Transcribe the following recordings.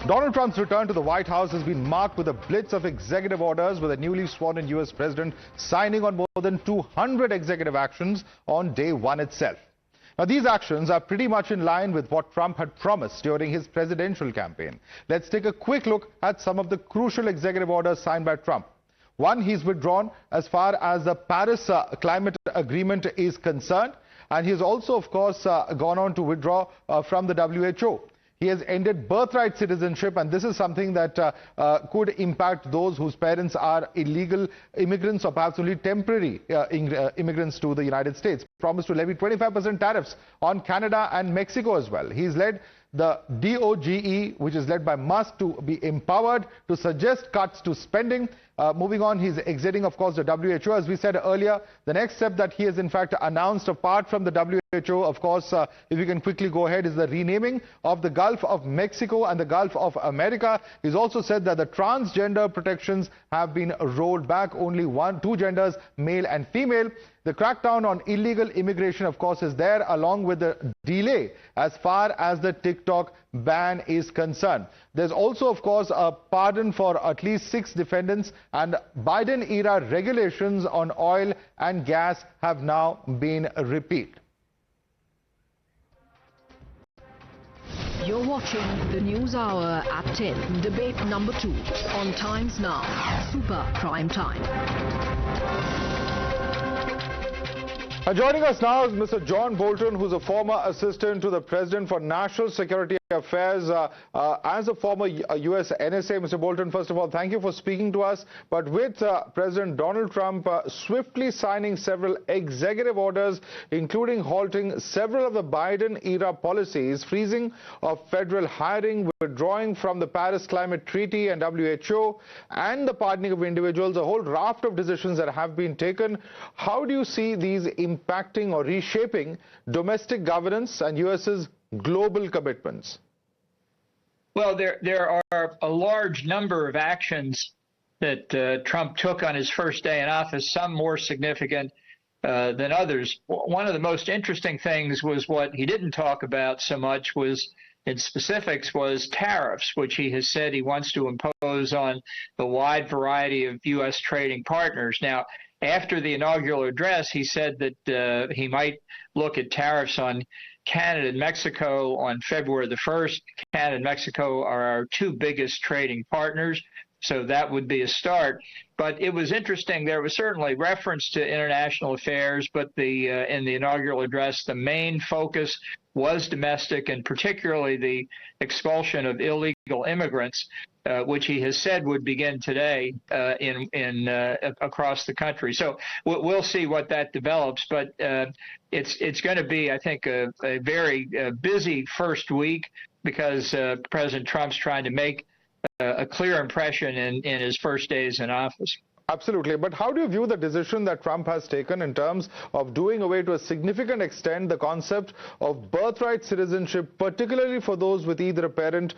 Donald Trump's return to the White House has been marked with a blitz of executive orders, with a newly sworn-in U.S. president signing on more than 200 executive actions on day one itself. Now, these actions are pretty much in line with what Trump had promised during his presidential campaign. Let's take a quick look at some of the crucial executive orders signed by Trump. One, he's withdrawn as far as the Paris climate agreement is concerned, and he's also, of course, gone on to withdraw from the WHO. He has ended birthright citizenship, and this is something that could impact those whose parents are illegal immigrants or perhaps only temporary immigrants to the United States. Promised to levy 25% tariffs on Canada and Mexico as well. He's led the DOGE, which is led by Musk, to be empowered to suggest cuts to spending. Moving on, he's exiting, of course, the WHO. As we said earlier, the next step that he has in fact announced, apart from the WHO, of course, if we can quickly go ahead, is the renaming of the Gulf of Mexico and the Gulf of America. He's also said that the transgender protections have been rolled back, only two genders, male and female. The crackdown on illegal immigration, of course, is there, along with the delay as far as the TikTok ban is concerned. There's also, of course, a pardon for at least 6 defendants, and Biden-era regulations on oil and gas have now been repealed. You're watching the News Hour at 10, debate number 2 on Times Now, Super Prime Time. Joining us now is Mr. John Bolton, who's a former assistant to the President for National Security Affairs. As a former U.S. NSA, Mr. Bolton, first of all, thank you for speaking to us. But with President Donald Trump swiftly signing several executive orders, including halting several of the Biden-era policies, freezing of federal hiring, withdrawing from the Paris Climate Treaty and WHO, and the pardoning of individuals, a whole raft of decisions that have been taken. How do you see these impacting or reshaping domestic governance and U.S.'s global commitments? Well, there are a large number of actions that Trump took on his first day in office, some more significant than others. One of the most interesting things was what he didn't talk about so much was, in specifics, was tariffs, which he has said he wants to impose on the wide variety of U.S. trading partners. Now, after the inaugural address, he said that he might look at tariffs on Canada and Mexico on February the 1st. Canada and Mexico are our 2 biggest trading partners, so that would be a start. But it was interesting. There was certainly reference to international affairs, but in the inaugural address, the main focus was domestic, and particularly the expulsion of illegal immigrants, which he has said would begin today across the country. So we'll see what that develops, but it's going to be, I think, a very busy first week, because President Trump's trying to make a clear impression in his first days in office. Absolutely. But how do you view the decision that Trump has taken in terms of doing away to a significant extent the concept of birthright citizenship, particularly for those with either a parent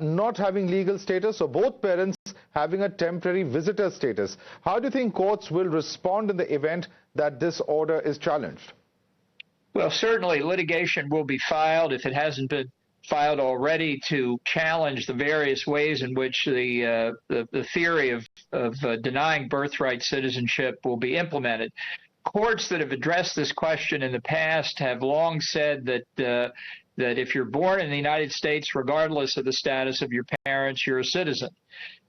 not having legal status or both parents having a temporary visitor status? How do you think courts will respond in the event that this order is challenged? Well, certainly litigation will be filed, if it hasn't been filed already, to challenge the various ways in which the theory of denying birthright citizenship will be implemented. Courts that have addressed this question in the past have long said that if you're born in the United States, regardless of the status of your parents, you're a citizen.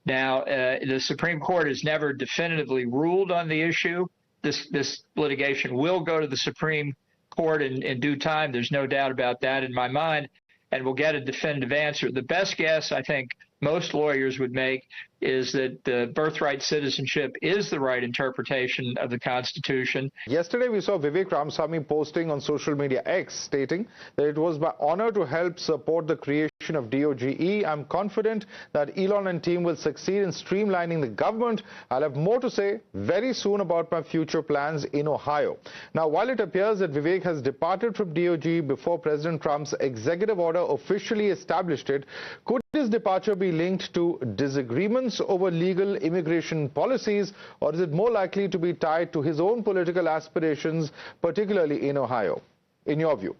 Now, the Supreme Court has never definitively ruled on the issue. This litigation will go to the Supreme Court in due time. There's no doubt about that in my mind, and we'll get a definitive answer. The best guess, I think, most lawyers would make is that birthright citizenship is the right interpretation of the Constitution. Yesterday, we saw Vivek Ramaswamy posting on social media X stating that it was my honor to help support the creation of DOGE. I'm confident that Elon and team will succeed in streamlining the government. I'll have more to say very soon about my future plans in Ohio. Now, while it appears that Vivek has departed from DOGE before President Trump's executive order officially established it, could his departure be linked to disagreements over legal immigration policies, or is it more likely to be tied to his own political aspirations, particularly in Ohio, in your view?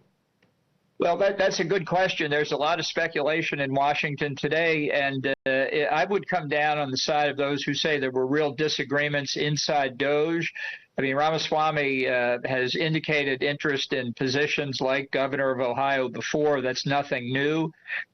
Well, that's a good question. There's a lot of speculation in Washington today, and I would come down on the side of those who say there were real disagreements inside DOGE. I mean, Ramaswamy has indicated interest in positions like governor of Ohio before. That's nothing new.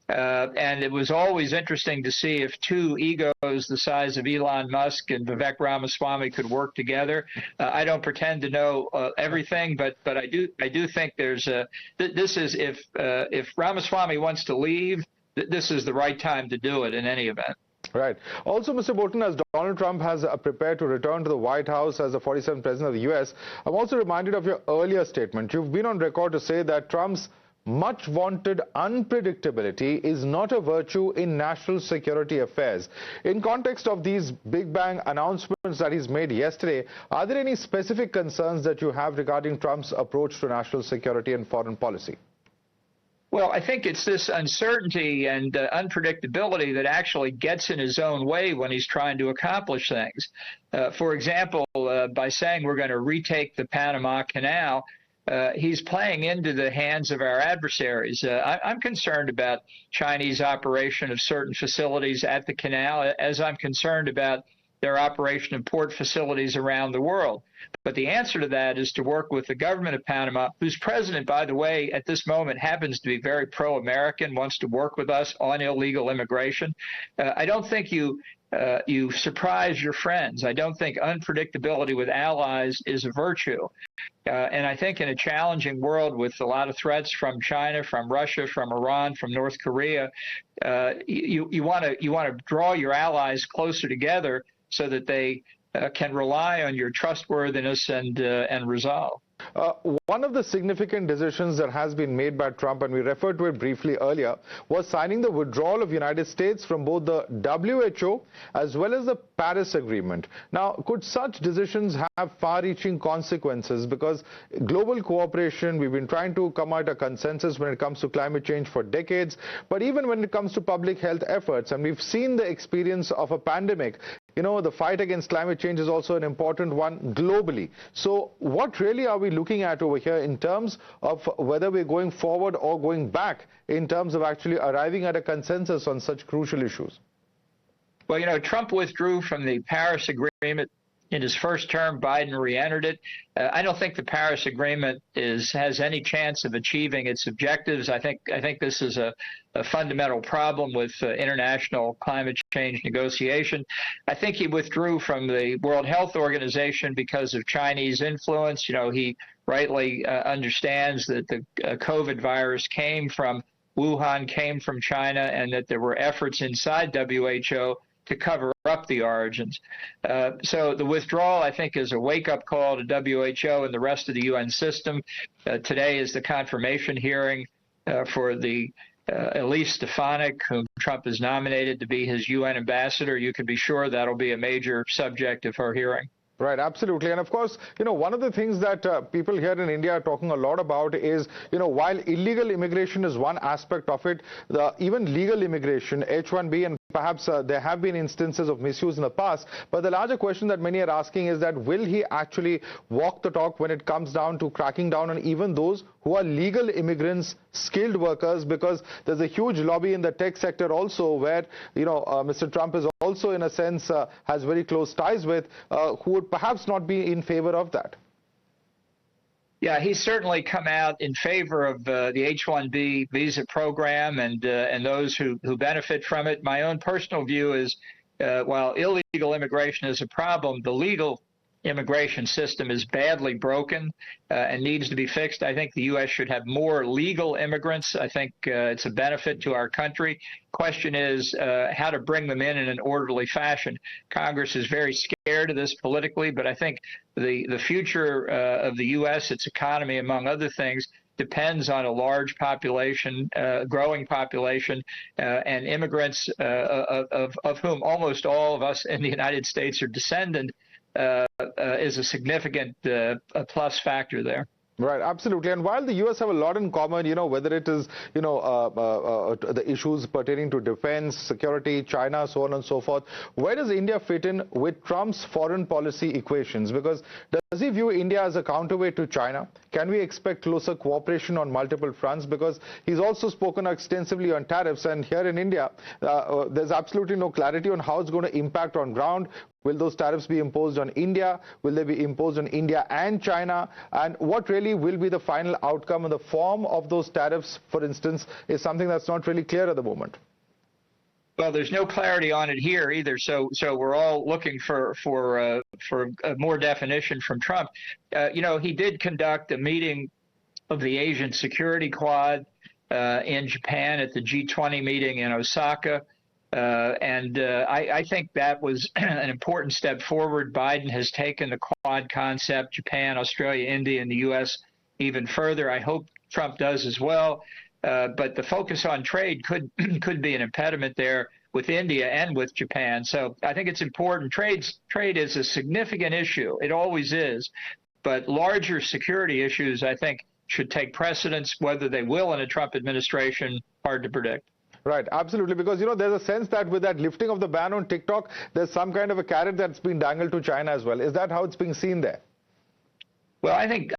And it was always interesting to see if two egos the size of Elon Musk and Vivek Ramaswamy could work together. I don't pretend to know everything, but I do think there's this is if Ramaswamy wants to leave, this is the right time to do it in any event. Right. Also, Mr. Bolton, as Donald Trump has prepared to return to the White House as the 47th president of the U.S., I'm also reminded of your earlier statement. You've been on record to say that Trump's much wanted unpredictability is not a virtue in national security affairs. In context of these big bang announcements that he's made yesterday, are there any specific concerns that you have regarding Trump's approach to national security and foreign policy? Well, I think it's this uncertainty and unpredictability that actually gets in his own way when he's trying to accomplish things. For example, by saying we're going to retake the Panama Canal, he's playing into the hands of our adversaries. I'm concerned about Chinese operation of certain facilities at the canal, as I'm concerned about their operation of port facilities around the world. But the answer to that is to work with the government of Panama, whose president, by the way, at this moment happens to be very pro-American, wants to work with us on illegal immigration. I don't think you surprise your friends. I don't think unpredictability with allies is a virtue. And I think in a challenging world with a lot of threats from China, from Russia, from Iran, from North Korea, you want to draw your allies closer together so that they can rely on your trustworthiness and resolve. One of the significant decisions that has been made by Trump, and we referred to it briefly earlier, was signing the withdrawal of the United States from both the WHO as well as the Paris Agreement. Now, could such decisions have far-reaching consequences? Because global cooperation, we've been trying to come out a consensus when it comes to climate change for decades, but even when it comes to public health efforts, and we've seen the experience of a pandemic, you know, the fight against climate change is also an important one globally. So what really are we looking at over here in terms of whether we're going forward or going back in terms of actually arriving at a consensus on such crucial issues? Well, you know, Trump withdrew from the Paris Agreement in his first term. Biden re-entered it. I don't think the Paris Agreement has any chance of achieving its objectives. I think this is a fundamental problem with international climate change negotiation. I think he withdrew from the World Health Organization because of Chinese influence. You know, he rightly understands that the COVID virus came from Wuhan, came from China, and that there were efforts inside WHO to cover up the origins. So the withdrawal, I think, is a wake-up call to WHO and the rest of the UN system. Today is the confirmation hearing for the Elise Stefanik, whom Trump has nominated to be his UN ambassador. You can be sure that'll be a major subject of her hearing. Right, absolutely. And of course, you know, one of the things that people here in India are talking a lot about is, you know, while illegal immigration is one aspect of it, even legal immigration, H-1B, and perhaps there have been instances of misuse in the past. But the larger question that many are asking is that will he actually walk the talk when it comes down to cracking down on even those who are legal immigrants, skilled workers, because there's a huge lobby in the tech sector also where, you know, Mr. Trump is also in a sense has very close ties with, who would perhaps not be in favor of that. Yeah, he's certainly come out in favor of the H-1B visa program and those who benefit from it. My own personal view is while illegal immigration is a problem, the legal immigration system is badly broken and needs to be fixed. I think the U.S. should have more legal immigrants. I think it's a benefit to our country. Question is how to bring them in an orderly fashion. Congress is very scared of this politically, but I think the future of the U.S., its economy, among other things, depends on a large population, growing population, and immigrants of whom almost all of us in the United States are descendant, is a significant plus factor there. Right, absolutely. And while the U.S. have a lot in common, whether it is, the issues pertaining to defense, security, China, so on and so forth, where does India fit in with Trump's foreign policy equations? Because does he view India as a counterweight to China? Can we expect closer cooperation on multiple fronts? Because he's also spoken extensively on tariffs, and here in India, there's absolutely no clarity on how it's going to impact on ground. Will those tariffs be imposed on India? Will they be imposed on India and China? And what really will be the final outcome in the form of those tariffs, for instance, is something that's not really clear at the moment. Well, there's no clarity on it here either. So we're all looking for more definition from Trump. He did conduct a meeting of the Asian Security Quad in Japan at the G20 meeting in Osaka. I think that was an important step forward. Biden has taken the Quad concept, Japan, Australia, India, and the U.S. even further. I hope Trump does as well. But the focus on trade could be an impediment there with India and with Japan. So I think it's important. Trade is a significant issue. It always is. But larger security issues, I think, should take precedence. Whether they will in a Trump administration, hard to predict. Right, absolutely, because there's a sense that with that lifting of the ban on TikTok, there's some kind of a carrot that's been dangled to China as well. Is that how it's being seen there? Well, I think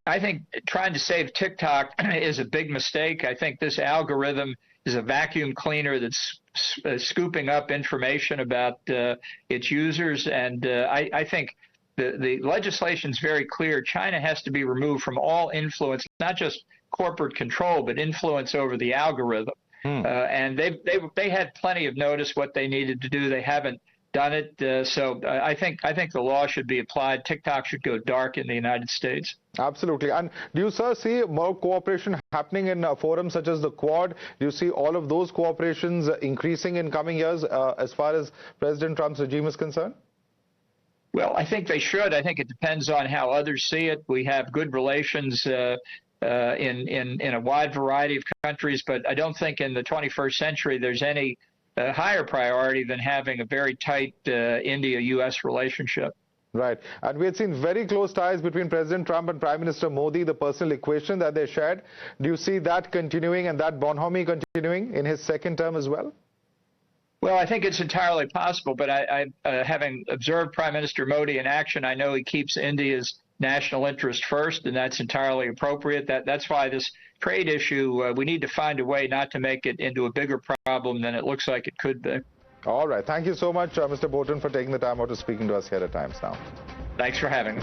trying to save TikTok is a big mistake. I think this algorithm is a vacuum cleaner that's scooping up information about its users, and I think the legislation is very clear. China has to be removed from all influence, not just corporate control, but influence over the algorithm. And they had plenty of notice what they needed to do. They haven't done it. So I think the law should be applied. TikTok should go dark in the United States. Absolutely. And do you, sir, see more cooperation happening in forums such as the Quad? Do you see all of those cooperations increasing in coming years as far as President Trump's regime is concerned? Well, I think they should. I think it depends on how others see it. We have good relations in a wide variety of countries, but I don't think in the 21st century there's any higher priority than having a very tight India-U.S. relationship. Right. And we had seen very close ties between President Trump and Prime Minister Modi, the personal equation that they shared. Do you see that continuing and that bonhomie continuing in his second term as well? Well, I think it's entirely possible, but having observed Prime Minister Modi in action, I know he keeps India's national interest first, and that's entirely appropriate. That's why this trade issue, we need to find a way not to make it into a bigger problem than it looks like it could be. All right. Thank you so much, Mr. Bolton, for taking the time out to speaking to us here at Times Now. Thanks for having me.